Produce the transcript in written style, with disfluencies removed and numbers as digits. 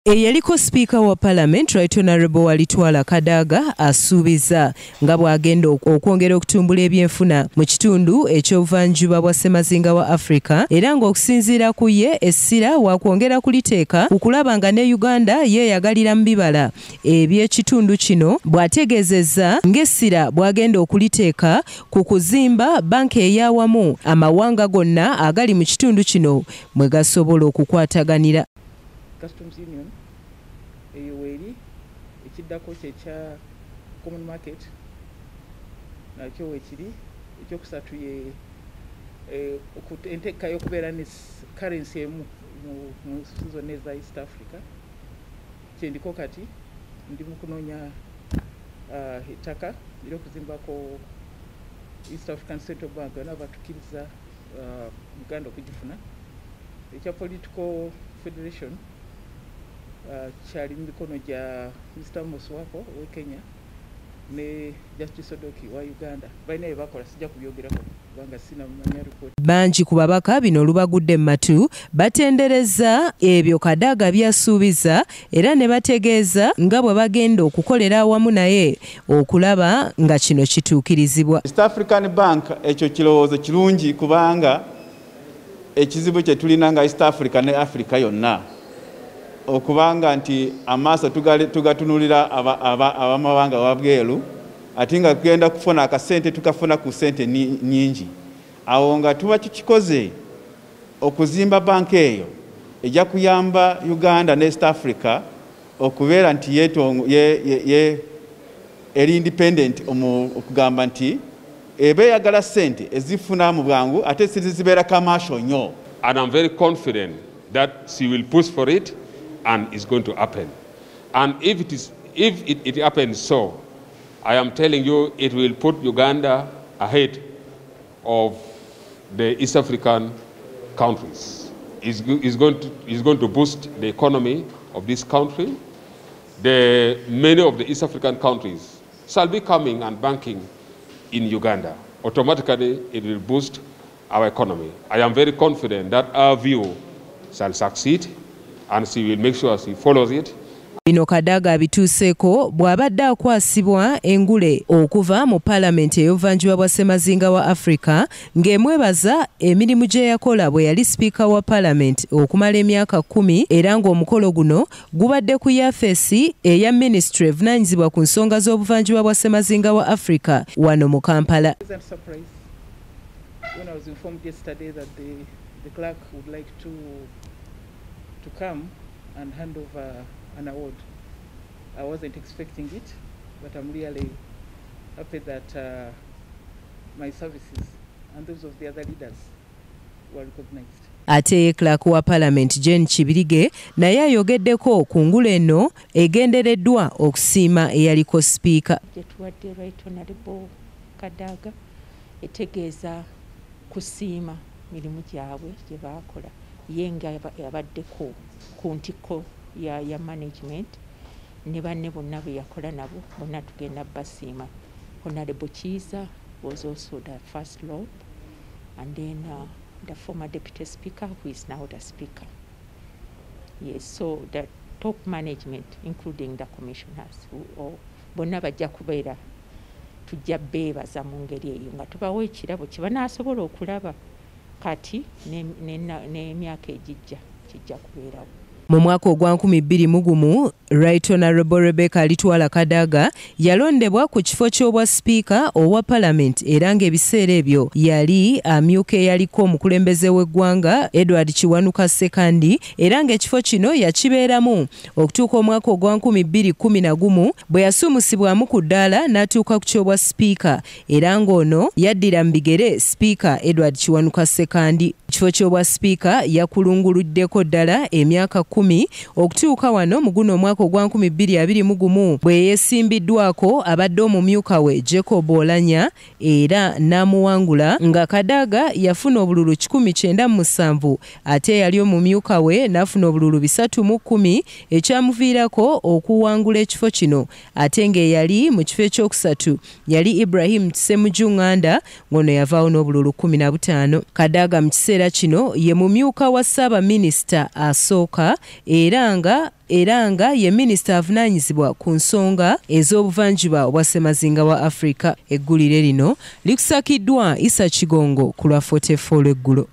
Eyaliko Speaker wa Parliament Right Honorable Walitwala Kadaga asuubiza nga bw'agenda okwongera okutumbula ebyenfuna mu kitundu eky'obuvanjuba bwa Ssemazinga wa Africa era ng'okusinziira ku ye essira waakwongera kuliteeka okulaba nga ne Uganda yeeyagalira mu bibala eby'ekitundu kino bw'ategeezezza ng'essira bw'agenda okuliteeka ku kuzimba banka ey'awamu amawanga gonna agali mu kitundu kino mwe gasobola okukwataganira. Customs Union eyoweri ekiddako kyekya Common Market nakyo wekiri ekyokusatu ye enteeka y'okubeera ne currency emu mu zonna eza East Africa kyendiko kati ndi mu kunoonya ettaka ery'okuzimbako East African Central Bank yonna batukkiriza Uganda okugifuna ekya Political Federation kyali mu mikono gya Mr. Muswako owe Kenya ne Justice Odoki wa Uganda balina bye bakola sijja kubyogerako kubanga sina mumanya report. Bangi ku babaka bino olubagudde mu matu batendereza ebyo Kadaga byasuubiza era ne bategeeza nga bwe bagenda okukolera awamu naye okulaba nga kino kituukirizibwa. East African Bank ekyo kirowoozo kirungi kubanga ekizibu kye tulina nga East Africa ne Africa yonna okubanga nti amaaso tugatunulira abamawanga wabweru ate nga tugenda kufuna akasente tukafuna ku sente nyingi awo nga tuba kikoze okuzimba banka eyo ejja kuyamba Uganda ne East Africa okubeera nti eri independent okugamba nti ebeeyagala sente ezifuna mu bwangu ate zibeera commercial nnyo. And I'm very confident that she will push for it and it's going to happen. And if it happens so, I am telling you, it will put Uganda ahead of the East African countries. It's going to boost the economy of this country. Many of the East African countries shall be coming and banking in Uganda. Automatically, it will boost our economy. I am very confident that our view shall succeed and she will make sure she follows it. Bino Kadaga bituuseeko bw'abadde akwasibwa engule okuva mu Parliament ey'obuvanjuba bwa Ssemazinga wa Africa ng'emwebaza emirimu gye yakola bwe yali Speaker wa Parliament okumala emyaka 10 era ng'omukolo guno gubadde ku yafeesi eya Ministry evunaanyizibwa ku nsonga z'obuvanjuba bwa Ssemazinga wa Africa wano mu Kampala. When I was informed yesterday that the clerk would like to come and hand over an award, I wasn't expecting it, but I'm really happy that my services and those of the other leaders were recognized. Ate clerk wa Parliament Jane Kibirige naye ayogeddeko ku ngulu eno egendereddwa okusiima eyaliko Speaker. Jetuwadde Right Honorable Kadaga etegeeza kusiima mirimu gyabwe gye baakola ye nga yabaddeko ku ntikko ya management ne banne bonna be yakola nabo bonna tugenda basiima. Honorable Kiza was also the First Lord and then the former Deputy Speaker who is now the Speaker. Yes, so the top management including the commissioners who bonna bajja kubeera tujja beebaza mu ngeri eyo nga tubawo ekirabo kye banaasobola okulaba kati n'emyaka egijja kijja kubeerawo. Mu mwaka ogwa 2021 Right Honorable Rebecca Alitwala Kadaga yalondebwa ku kifo ky'obwa Speaker owa Parliament era ng'ebiseera ebyo yali amyuka eyaliko omukulembeze w'eggwanga Edward Kiwanuka Sekandi era ng'ekifo kino yakibeeramu okutuuka omwaka ogwa 2011 bwe yasuumusibwamu ku ddaala n'atuuka ku ky'obwa Speaker era ng'ono yaddira mu bigere Speaker Edward Kiwanuka Sekandi. Kifo ky'obwa Speaker yakulunguluddeko ddala emyaka 10 okutuuka wano mu guno omwaka ogwa 2021 bwe yeesimbiddwako abadde omumyuka we Jacob Olanya era n'amuwangula nga Kadaga yafuna obululu 197 ate yali omumyuka we n'afuna obululu 310 ekyamuviirako okuwangula ekifo kino ate ng'eyali mu kifo ekyokusatu yali Ibrahim Tsemujunganda ng'ono yavaawo n'obululu 15. Kadaga mu kiseera kino ye mumyuka wa Ssaabaminisita asooka era nga ye minisita avunaanyizibwa ku nsonga ez'obuvanjuba obwa Ssemazinga wa Afrika. Eggulire lino likusakiddwa Issa Kigongo ku lwa 44 eggulo.